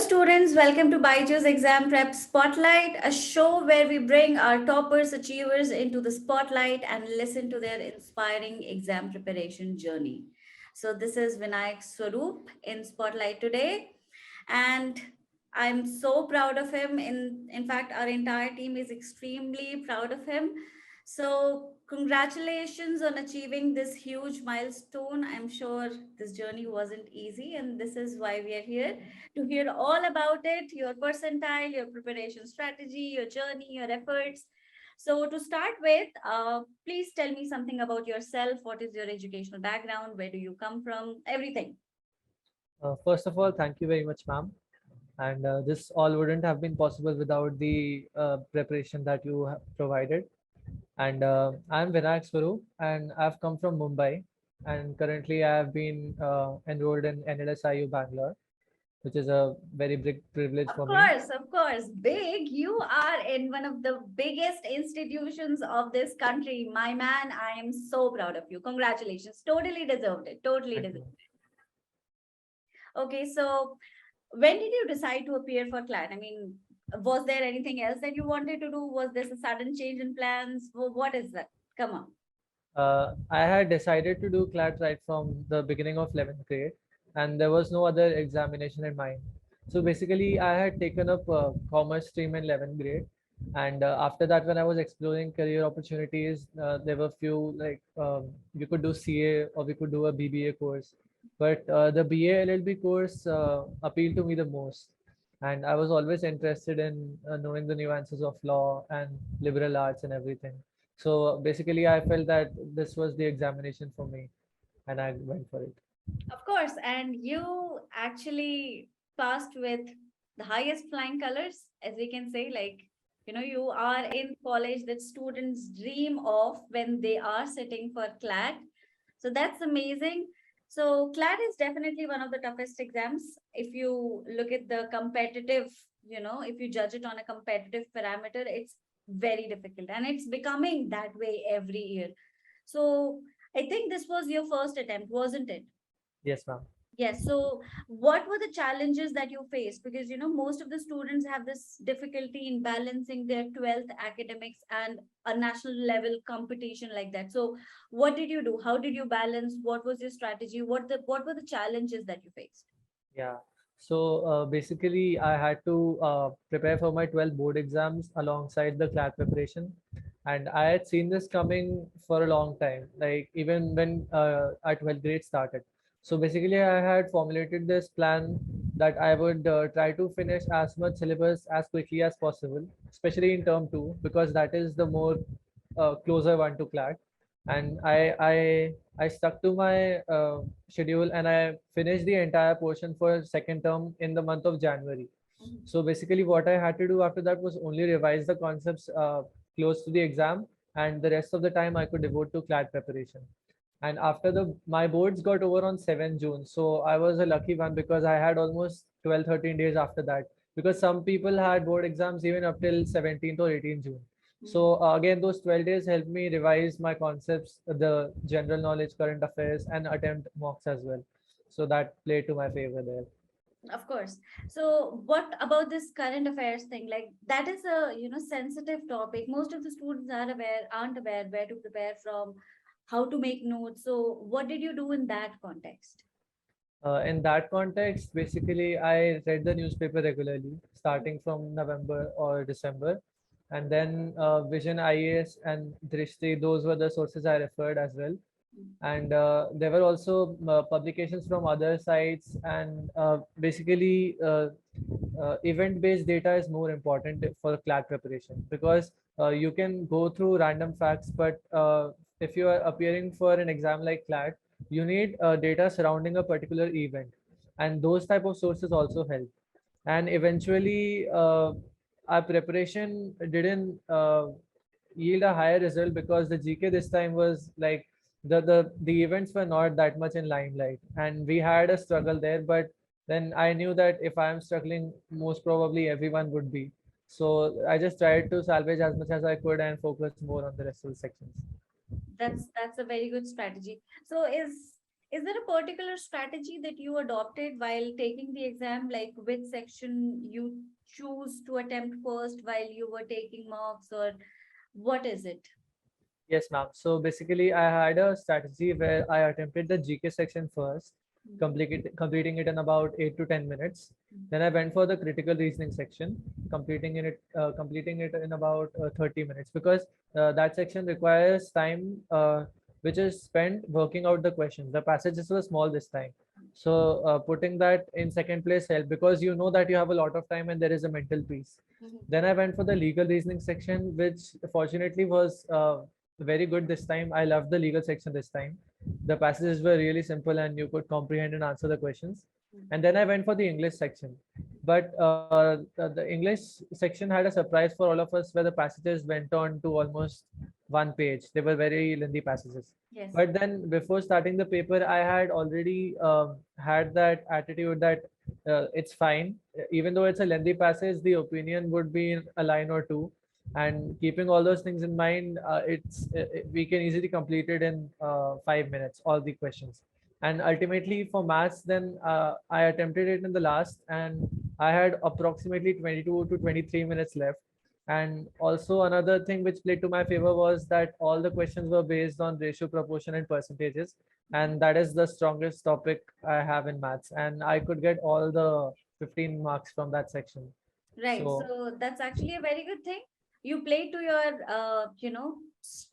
students, welcome to BYJU'S Exam Prep Spotlight, a show where we bring our toppers, achievers into the spotlight and listen to their inspiring exam preparation journey. So this is Vinayak Swaroop in Spotlight today, and I'm so proud of him. In fact, our entire team is extremely proud of him. So congratulations on achieving this huge milestone. I'm sure this journey wasn't easy, and this is why we are here to hear all about it, your percentile, your preparation strategy, your journey, your efforts. So, to start with, please tell me something about yourself. What is your educational background? Where do you come from? Everything. First of all, thank you very much, ma'am. And this all wouldn't have been possible without the preparation that you have provided. And I'm Vinayak Swaroop, and I've come from Mumbai. And currently, I have been enrolled in NLSIU Bangalore, which is a very big privilege for me. Of course, big. You are in one of the biggest institutions of this country. My man, I am so proud of you. Congratulations. Totally deserved it. Totally Thank deserved you. it. Okay, so when did you decide to appear for CLAT? I mean, was there anything else that you wanted to do? Was this a sudden change in plans? What is that? Come on. I had decided to do CLAT right from the beginning of 11th grade, and there was no other examination in mind. So basically, I had taken up commerce stream in 11th grade, and after that, when I was exploring career opportunities, there were few like you could do CA or we could do a BBA course, but the BA LLB course appealed to me the most, and I was always interested in knowing the nuances of law and liberal arts and everything. So basically, I felt that this was the examination for me, and I went for it. Of course, and you actually passed with the highest flying colors, as we can say. Like, you are in college that students dream of when they are sitting for CLAT. So that's amazing. So CLAT is definitely one of the toughest exams. If you look at the competitive, if you judge it on a competitive parameter, it's very difficult, and it's becoming that way every year. So I think this was your first attempt, wasn't it? Yes, ma'am. Yes. So, what were the challenges that you faced? Because, most of the students have this difficulty in balancing their 12th academics and a national level competition like that. So, what did you do? How did you balance? What was your strategy? What were the challenges that you faced? Yeah. So basically, I had to prepare for my 12 board exams alongside the CLAT preparation. And I had seen this coming for a long time, like even when our 12th grade started. So basically, I had formulated this plan that I would try to finish as much syllabus as quickly as possible, especially in term two, because that is the more closer one to CLAT. And I stuck to my schedule, and I finished the entire portion for second term in the month of January. So basically, what I had to do after that was only revise the concepts close to the exam, and the rest of the time I could devote to CLAT preparation. And after the my boards got over on 7 June, so I was a lucky one because I had almost 12, 13 days after that. Because some people had board exams even up till 17th or 18th June. So again, those 12 days helped me revise my concepts, the general knowledge, current affairs, and attempt mocks as well. So that played to my favor there. Of course. So, what about this current affairs thing? Like that is a sensitive topic. Most of the students aren't aware where to prepare from, how to make notes. So, what did you do in that context? In that context, basically, I read the newspaper regularly, starting from November or December. And then Vision IAS and Drishti, those were the sources I referred as well. And there were also publications from other sites, and basically event-based data is more important for CLAT preparation, because you can go through random facts, but if you are appearing for an exam like CLAT, you need data surrounding a particular event, and those type of sources also help. And eventually our preparation didn't yield a higher result, because the GK this time was like the events were not that much in limelight, and we had a struggle there. But then I knew that if I am struggling, most probably everyone would be. So I just tried to salvage as much as I could and focus more on the rest of the sections. That's a very good strategy. So, Is there a particular strategy that you adopted while taking the exam, like which section you choose to attempt first while you were taking mocks, or what is it? Yes, ma'am. So basically, I had a strategy where I attempted the GK section first, completing it in about 8 to 10 minutes. Then I went for the critical reasoning section, completing it in about 30 minutes, because that section requires time, which is spent working out the questions. The passages were small this time, so putting that in second place helped, because you know that you have a lot of time and there is a mental peace. Then I went for the legal reasoning section, which fortunately was very good this time. I loved the legal section this time. The passages were really simple and you could comprehend and answer the questions. And then I went for the English section. But the English section had a surprise for all of us, where the passages went on to almost 1 page. They were very lengthy passages. Yes. But then before starting the paper, I had already had that attitude that it's fine. Even though it's a lengthy passage, the opinion would be in a line or two, and keeping all those things in mind, we can easily complete it in 5 minutes, all the questions. And ultimately for maths, then I attempted it in the last, and I had approximately 22 to 23 minutes left. And also another thing which played to my favor was that all the questions were based on ratio, proportion, and percentages, and that is the strongest topic I have in maths, and I could get all the 15 marks from that section. Right. So So that's actually a very good thing. You play to your,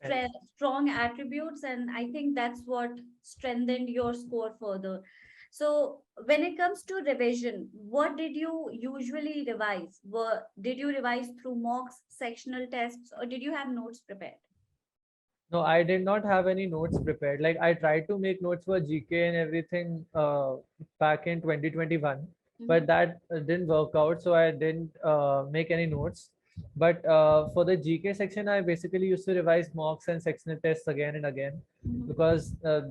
and strong attributes, and I think that's what strengthened your score further. So when it comes to revision, what did you usually revise? Did you revise through mocks, sectional tests, or did you have notes prepared? no, I did not have any notes prepared. Like I tried to make notes for GK and everything back in 2021, but Mhm. that didn't work out. So I didn't make any notes. But for the GK section, I basically used to revise mocks and sectional tests again and again, Mhm. because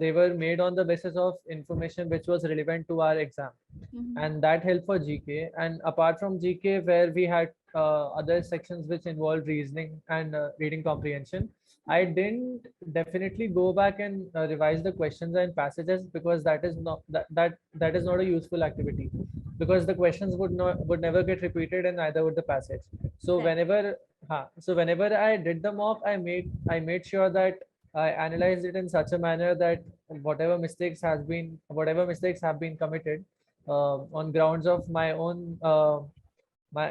they were made on the basis of information which was relevant to our exam, Mhm. and that helped for GK. And apart from GK, where we had other sections which involved reasoning and reading comprehension, I didn't definitely go back and revise the questions and passages, because that is not a useful activity, because the questions would never get repeated, and neither would the passage. So Right. whenever I did the mock, I made sure that I analyzed it in such a manner that whatever mistakes have been committed on grounds of my own my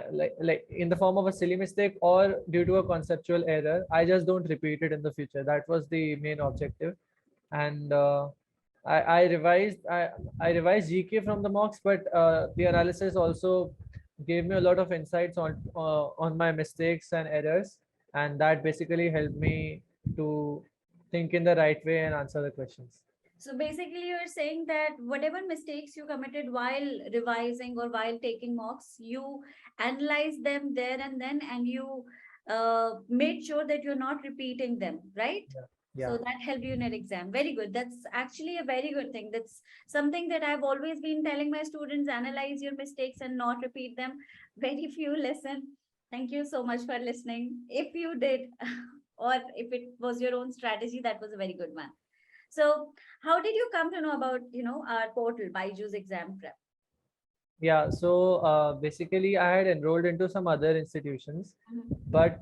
like in the form of a silly mistake or due to a conceptual error, I just don't repeat it in the future. That was the main objective. And I revised GK from the mocks, but the analysis also gave me a lot of insights on my mistakes and errors, and that basically helped me to think in the right way and answer the questions. So basically, you're saying that whatever mistakes you committed while revising or while taking mocks, you analyze them there and then, and you made sure that you're not repeating them, right? Yeah. So Yeah. that helped you in an exam. Very good. That's actually a very good thing. That's something that I've always been telling my students: analyze your mistakes and not repeat them. Very few listen. Thank you so much for listening. If you did, or if it was your own strategy, that was a very good one. So, how did you come to know about, our portal, BYJU'S Exam Prep? Yeah, so basically, I had enrolled into some other institutions, Mhm. but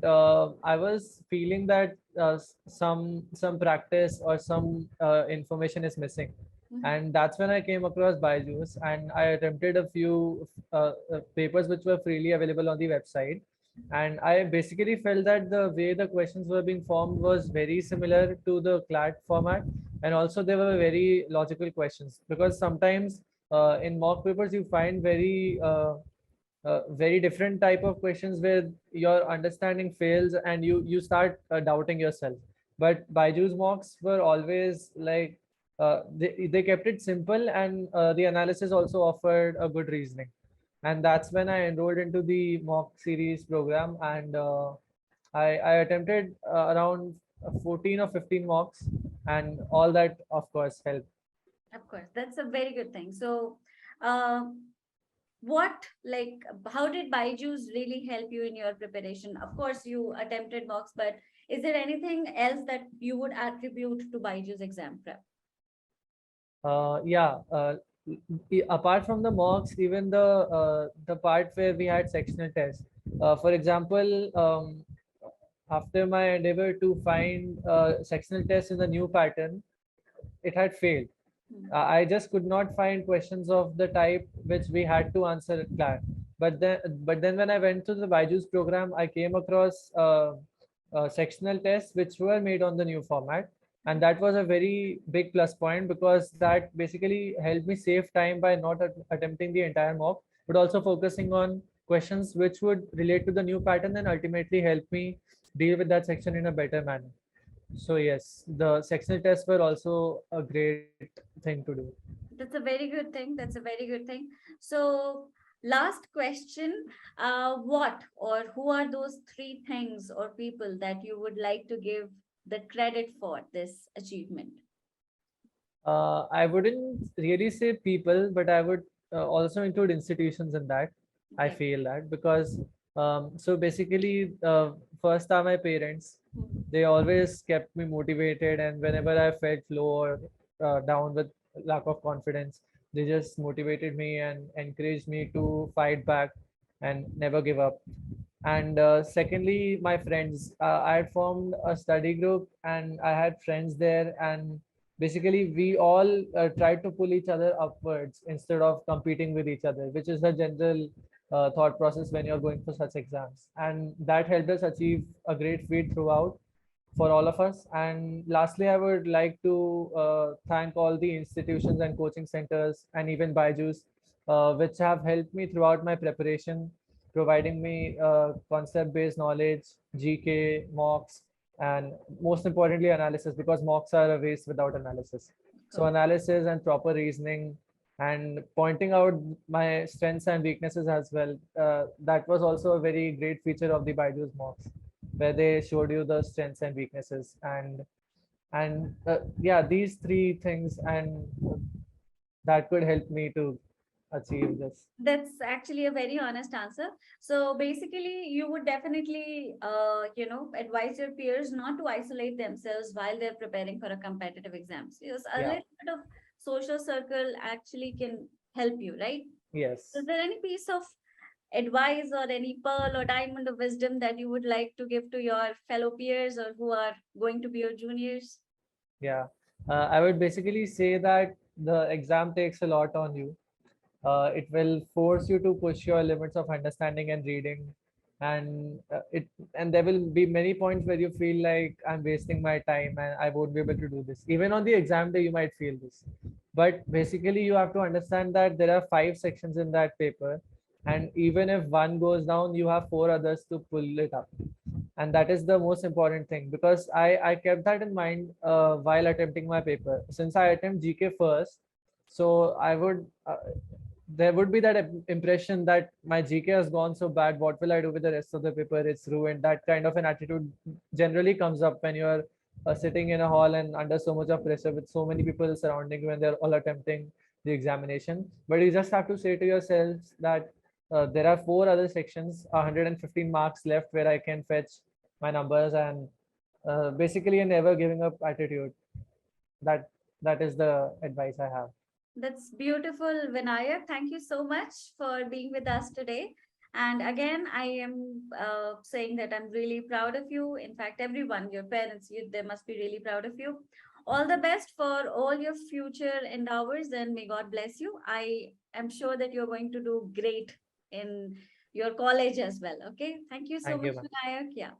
I was feeling that some practice or some information is missing, Mhm. and that's when I came across Byju's, and I attempted a few papers which were freely available on the website, and I basically felt that the way the questions were being formed was very similar to the CLAT format, and also they were very logical questions, because sometimes in mock papers you find very different type of questions where your understanding fails and you start doubting yourself. But Byju's mocks were always like they kept it simple, and the analysis also offered a good reasoning, and that's when I enrolled into the mock series program. And I attempted around 14 or 15 mocks, and all that of course helped. Of course, that's a very good thing. So, um, like, how did BYJU'S really help you in your preparation? Of course, you attempted mocks, but is there anything else that you would attribute to BYJU'S Exam Prep? Yeah. Apart from the mocks, even the part where we had sectional tests. For example, after my endeavor to find sectional tests in the new pattern, it had failed. Hmm. I just could not find questions of the type which we had to answer at CLAT. But then when I went to the BYJU'S program, I came across sectional tests which were made on the new format, and that was a very big plus point because that basically helped me save time by not attempting the entire mock, but also focusing on questions which would relate to the new pattern and ultimately help me deal with that section in a better manner. So yes, the sectional tests were also a great thing to do. That's a very good thing. That's a very good thing. So, last question. What or who are those three things or people that you would like to give the credit for this achievement? I wouldn't really say people, but I would also include institutions in that. I Okay. feel that because so basically, first are my parents. Hmm. They always kept me motivated, and whenever I felt low or down with lack of confidence, they just motivated me and encouraged me to fight back and never give up. And secondly, my friends. I had formed a study group, and I had friends there, and basically we all tried to pull each other upwards instead of competing with each other, which is the general thought process when you're going for such exams, and that helped us achieve a great feat throughout for all of us. And lastly, I would like to thank all the institutions and coaching centers and even BYJU'S, which have helped me throughout my preparation, providing me concept-based knowledge, GK, mocks, and most importantly, analysis, because mocks are a waste without analysis. Of So course. analysis and proper reasoning and pointing out my strengths and weaknesses as well. That was also a very great feature of the BYJU'S mocks, where they showed you the strengths and weaknesses, and yeah, these three things, and that could help me to achieve this. That's actually a very honest answer. So basically, you would definitely, advise your peers not to isolate themselves while they're preparing for a competitive exams. Yes, a Yeah. little bit of social circle actually can help you, right? Is Yes. there any piece of advice or any pearl or diamond of wisdom that you would like to give to your fellow peers or who are going to be your juniors? Yeah. I would basically say that the exam takes a lot on you. It will force you to push your limits of understanding and reading, and there will be many points where you feel like I'm wasting my time and I won't be able to do this. Even on the exam day, you might feel this. But basically, you have to understand that there are 5 sections in that paper, and even if one goes down, you have 4 others to pull it up, and that is the most important thing, because I kept that in mind while attempting my paper. Since I attempt GK first, so I would there would be that impression that my GK has gone so bad. What will I do with the rest of the paper? It's ruined. That kind of an attitude generally comes up when you're sitting in a hall and under so much of pressure with so many people surrounding you and they're all attempting the examination. But you just have to say to yourselves that there are 4 other sections, 115 marks left where I can fetch my numbers, and basically a never giving up attitude. That that is the advice I have. That's beautiful, Vinayak. Thank you so much for being with us today. And again, I am saying that I'm really proud of you. In fact, everyone, your parents, they must be really proud of you. All the best for all your future endeavors, and may God bless you. I am sure that you're going to do great in your college as well. Okay. Thank you so Thank much, you, ma'am. Vinayak. Yeah.